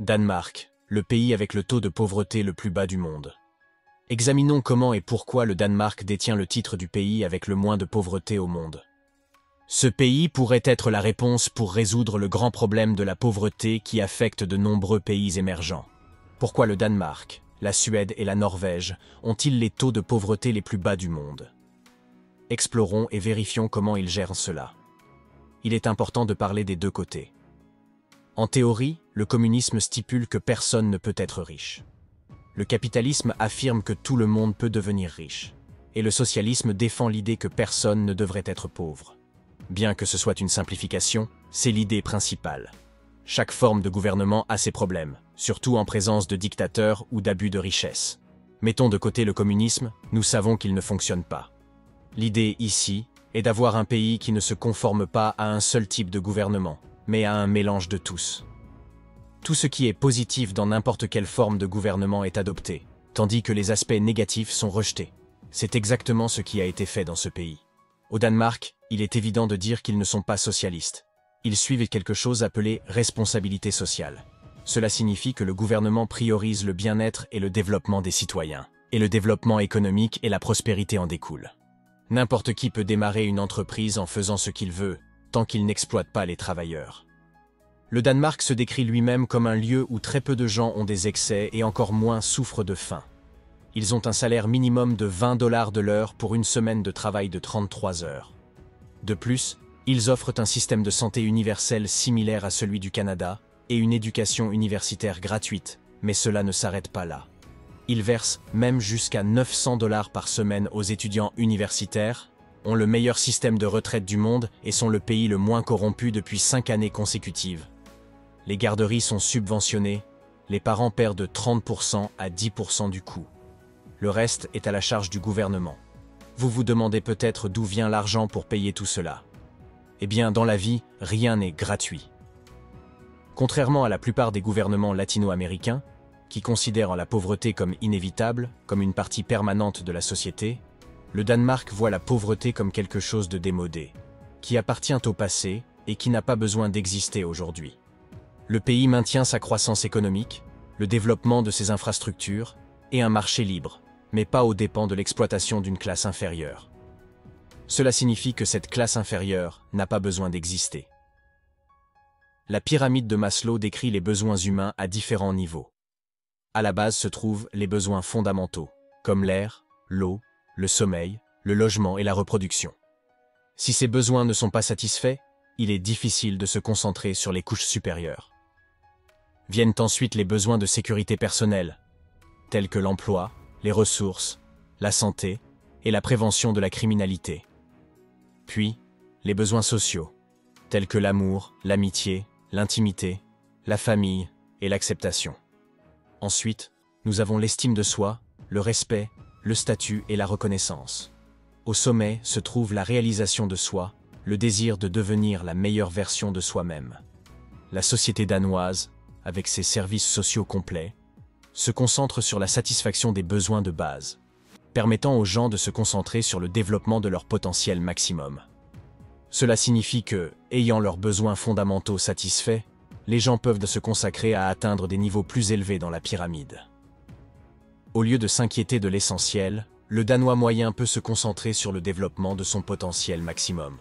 Danemark, le pays avec le taux de pauvreté le plus bas du monde. Examinons comment et pourquoi le Danemark détient le titre du pays avec le moins de pauvreté au monde. Ce pays pourrait être la réponse pour résoudre le grand problème de la pauvreté qui affecte de nombreux pays émergents. Pourquoi le Danemark, la Suède et la Norvège ont-ils les taux de pauvreté les plus bas du monde? Explorons et vérifions comment ils gèrent cela. Il est important de parler des deux côtés. En théorie, le communisme stipule que personne ne peut être riche. Le capitalisme affirme que tout le monde peut devenir riche. Et le socialisme défend l'idée que personne ne devrait être pauvre. Bien que ce soit une simplification, c'est l'idée principale. Chaque forme de gouvernement a ses problèmes, surtout en présence de dictateurs ou d'abus de richesse. Mettons de côté le communisme, nous savons qu'il ne fonctionne pas. L'idée ici est d'avoir un pays qui ne se conforme pas à un seul type de gouvernement, mais à un mélange de tous. Tout ce qui est positif dans n'importe quelle forme de gouvernement est adopté, tandis que les aspects négatifs sont rejetés. C'est exactement ce qui a été fait dans ce pays. Au Danemark, il est évident de dire qu'ils ne sont pas socialistes. Ils suivent quelque chose appelé responsabilité sociale. Cela signifie que le gouvernement priorise le bien-être et le développement des citoyens. Et le développement économique et la prospérité en découlent. N'importe qui peut démarrer une entreprise en faisant ce qu'il veut, tant qu'il n'exploite pas les travailleurs. Le Danemark se décrit lui-même comme un lieu où très peu de gens ont des excès et encore moins souffrent de faim. Ils ont un salaire minimum de 20 $ de l'heure pour une semaine de travail de 33 heures. De plus, ils offrent un système de santé universel similaire à celui du Canada et une éducation universitaire gratuite, mais cela ne s'arrête pas là. Ils versent même jusqu'à 900 $ par semaine aux étudiants universitaires, ont le meilleur système de retraite du monde et sont le pays le moins corrompu depuis 5 années consécutives. Les garderies sont subventionnées, les parents perdent 30% à 10% du coût. Le reste est à la charge du gouvernement. Vous vous demandez peut-être d'où vient l'argent pour payer tout cela. Eh bien, dans la vie, rien n'est gratuit. Contrairement à la plupart des gouvernements latino-américains, qui considèrent la pauvreté comme inévitable, comme une partie permanente de la société, le Danemark voit la pauvreté comme quelque chose de démodé, qui appartient au passé et qui n'a pas besoin d'exister aujourd'hui. Le pays maintient sa croissance économique, le développement de ses infrastructures et un marché libre, mais pas aux dépens de l'exploitation d'une classe inférieure. Cela signifie que cette classe inférieure n'a pas besoin d'exister. La pyramide de Maslow décrit les besoins humains à différents niveaux. À la base se trouvent les besoins fondamentaux, comme l'air, l'eau, le sommeil, le logement et la reproduction. Si ces besoins ne sont pas satisfaits, il est difficile de se concentrer sur les couches supérieures. Viennent ensuite les besoins de sécurité personnelle, tels que l'emploi, les ressources, la santé et la prévention de la criminalité. Puis, les besoins sociaux, tels que l'amour, l'amitié, l'intimité, la famille et l'acceptation. Ensuite, nous avons l'estime de soi, le respect, le statut et la reconnaissance. Au sommet se trouve la réalisation de soi, le désir de devenir la meilleure version de soi-même. La société danoise, avec ses services sociaux complets, se concentre sur la satisfaction des besoins de base, permettant aux gens de se concentrer sur le développement de leur potentiel maximum. Cela signifie que, ayant leurs besoins fondamentaux satisfaits, les gens peuvent se consacrer à atteindre des niveaux plus élevés dans la pyramide. Au lieu de s'inquiéter de l'essentiel, le Danois moyen peut se concentrer sur le développement de son potentiel maximum.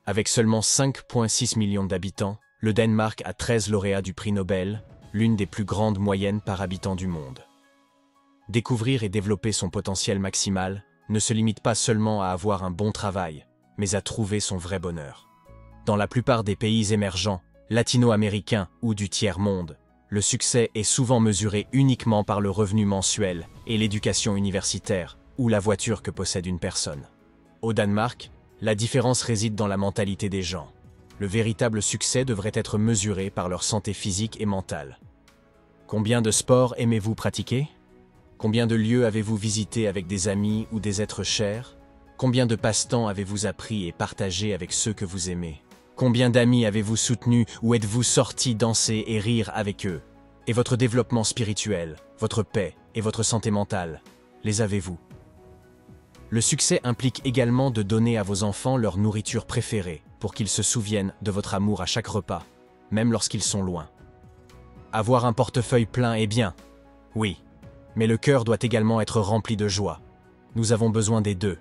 Avec seulement 5,6 millions d'habitants, le Danemark a 13 lauréats du prix Nobel, l'une des plus grandes moyennes par habitant du monde. Découvrir et développer son potentiel maximal ne se limite pas seulement à avoir un bon travail, mais à trouver son vrai bonheur. Dans la plupart des pays émergents, latino-américains ou du tiers-monde, le succès est souvent mesuré uniquement par le revenu mensuel et l'éducation universitaire ou la voiture que possède une personne. Au Danemark, la différence réside dans la mentalité des gens. Le véritable succès devrait être mesuré par leur santé physique et mentale. Combien de sports aimez-vous pratiquer? Combien de lieux avez-vous visité avec des amis ou des êtres chers? Combien de passe-temps avez-vous appris et partagé avec ceux que vous aimez? Combien d'amis avez-vous soutenus ou êtes-vous sortis danser et rire avec eux? Et votre développement spirituel, votre paix et votre santé mentale, les avez-vous? Le succès implique également de donner à vos enfants leur nourriture préférée pour qu'ils se souviennent de votre amour à chaque repas, même lorsqu'ils sont loin. Avoir un portefeuille plein est bien, oui, mais le cœur doit également être rempli de joie. Nous avons besoin des deux.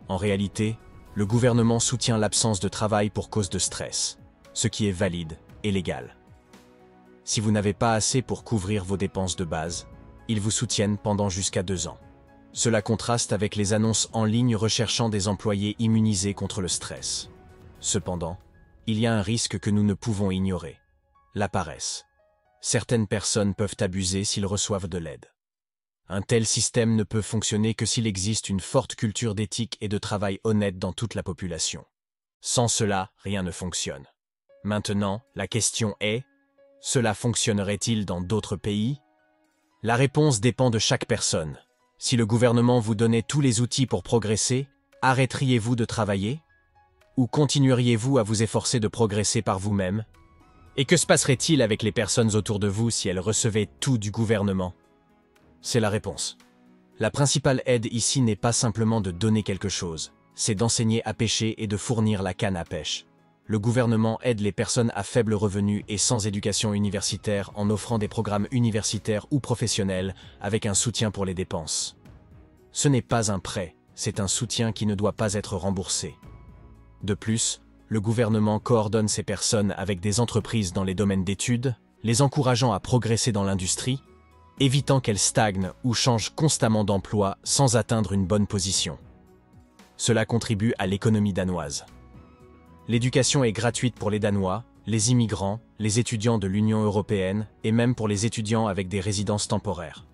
En réalité, le gouvernement soutient l'absence de travail pour cause de stress, ce qui est valide et légal. Si vous n'avez pas assez pour couvrir vos dépenses de base, ils vous soutiennent pendant jusqu'à 2 ans. Cela contraste avec les annonces en ligne recherchant des employés immunisés contre le stress. Cependant, il y a un risque que nous ne pouvons ignorer: la paresse. Certaines personnes peuvent abuser s'ils reçoivent de l'aide. Un tel système ne peut fonctionner que s'il existe une forte culture d'éthique et de travail honnête dans toute la population. Sans cela, rien ne fonctionne. Maintenant, la question est: cela fonctionnerait-il dans d'autres pays? La réponse dépend de chaque personne. Si le gouvernement vous donnait tous les outils pour progresser, arrêteriez-vous de travailler? Ou continueriez-vous à vous efforcer de progresser par vous-même? Et que se passerait-il avec les personnes autour de vous si elles recevaient tout du gouvernement? C'est la réponse. La principale aide ici n'est pas simplement de donner quelque chose, c'est d'enseigner à pêcher et de fournir la canne à pêche. Le gouvernement aide les personnes à faible revenu et sans éducation universitaire en offrant des programmes universitaires ou professionnels avec un soutien pour les dépenses. Ce n'est pas un prêt, c'est un soutien qui ne doit pas être remboursé. De plus, le gouvernement coordonne ces personnes avec des entreprises dans les domaines d'études, les encourageant à progresser dans l'industrie, évitant qu'elles stagnent ou changent constamment d'emploi sans atteindre une bonne position. Cela contribue à l'économie danoise. L'éducation est gratuite pour les Danois, les immigrants, les étudiants de l'Union européenne et même pour les étudiants avec des résidences temporaires.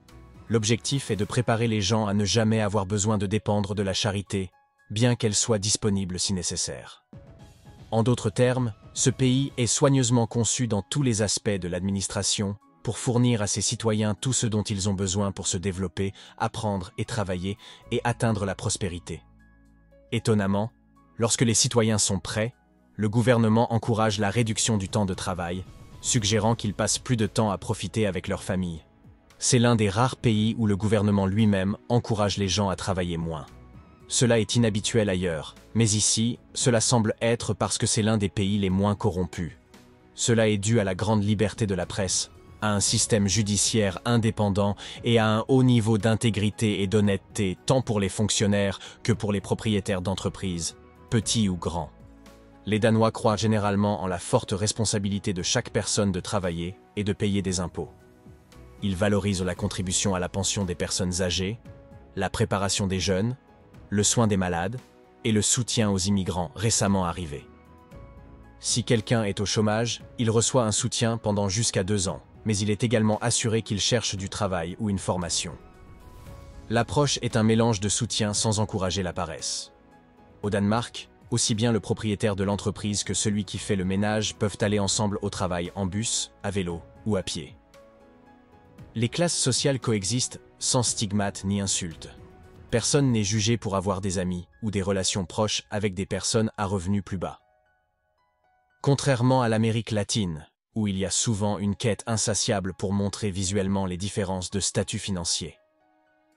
L'objectif est de préparer les gens à ne jamais avoir besoin de dépendre de la charité, bien qu'elle soit disponible si nécessaire. En d'autres termes, ce pays est soigneusement conçu dans tous les aspects de l'administration pour fournir à ses citoyens tout ce dont ils ont besoin pour se développer, apprendre et travailler et atteindre la prospérité. Étonnamment, lorsque les citoyens sont prêts, le gouvernement encourage la réduction du temps de travail, suggérant qu'ils passent plus de temps à profiter avec leur famille. C'est l'un des rares pays où le gouvernement lui-même encourage les gens à travailler moins. Cela est inhabituel ailleurs, mais ici, cela semble être parce que c'est l'un des pays les moins corrompus. Cela est dû à la grande liberté de la presse, à un système judiciaire indépendant et à un haut niveau d'intégrité et d'honnêteté tant pour les fonctionnaires que pour les propriétaires d'entreprises, petits ou grands. Les Danois croient généralement en la forte responsabilité de chaque personne de travailler et de payer des impôts. Ils valorisent la contribution à la pension des personnes âgées, la préparation des jeunes, le soin des malades et le soutien aux immigrants récemment arrivés. Si quelqu'un est au chômage, il reçoit un soutien pendant jusqu'à 2 ans, mais il est également assuré qu'il cherche du travail ou une formation. L'approche est un mélange de soutien sans encourager la paresse. Au Danemark, aussi bien le propriétaire de l'entreprise que celui qui fait le ménage peuvent aller ensemble au travail en bus, à vélo ou à pied. Les classes sociales coexistent sans stigmate ni insulte. Personne n'est jugé pour avoir des amis ou des relations proches avec des personnes à revenus plus bas. Contrairement à l'Amérique latine, où il y a souvent une quête insatiable pour montrer visuellement les différences de statut financier.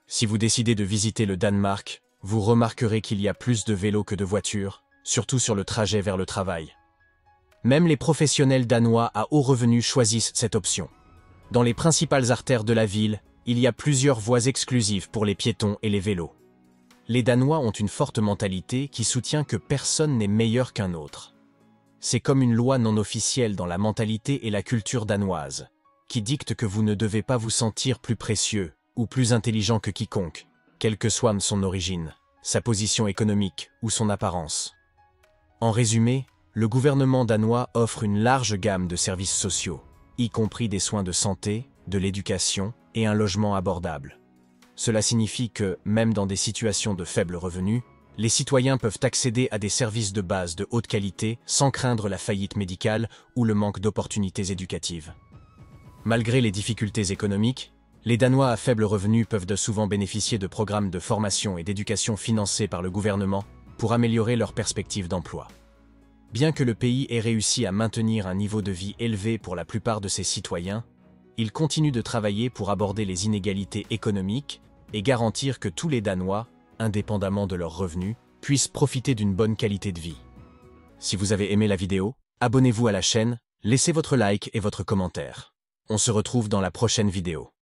Si vous décidez de visiter le Danemark, vous remarquerez qu'il y a plus de vélos que de voitures, surtout sur le trajet vers le travail. Même les professionnels danois à haut revenu choisissent cette option. Dans les principales artères de la ville, il y a plusieurs voies exclusives pour les piétons et les vélos. Les Danois ont une forte mentalité qui soutient que personne n'est meilleur qu'un autre. C'est comme une loi non officielle dans la mentalité et la culture danoise, qui dicte que vous ne devez pas vous sentir plus précieux ou plus intelligent que quiconque, quelle que soit son origine, sa position économique ou son apparence. En résumé, le gouvernement danois offre une large gamme de services sociaux, y compris des soins de santé, de l'éducation et un logement abordable. Cela signifie que, même dans des situations de faible revenu, les citoyens peuvent accéder à des services de base de haute qualité sans craindre la faillite médicale ou le manque d'opportunités éducatives. Malgré les difficultés économiques, les Danois à faible revenu peuvent de souvent bénéficier de programmes de formation et d'éducation financés par le gouvernement pour améliorer leurs perspectives d'emploi. Bien que le pays ait réussi à maintenir un niveau de vie élevé pour la plupart de ses citoyens, il continue de travailler pour aborder les inégalités économiques et garantir que tous les Danois, indépendamment de leurs revenus, puissent profiter d'une bonne qualité de vie. Si vous avez aimé la vidéo, abonnez-vous à la chaîne, laissez votre like et votre commentaire. On se retrouve dans la prochaine vidéo.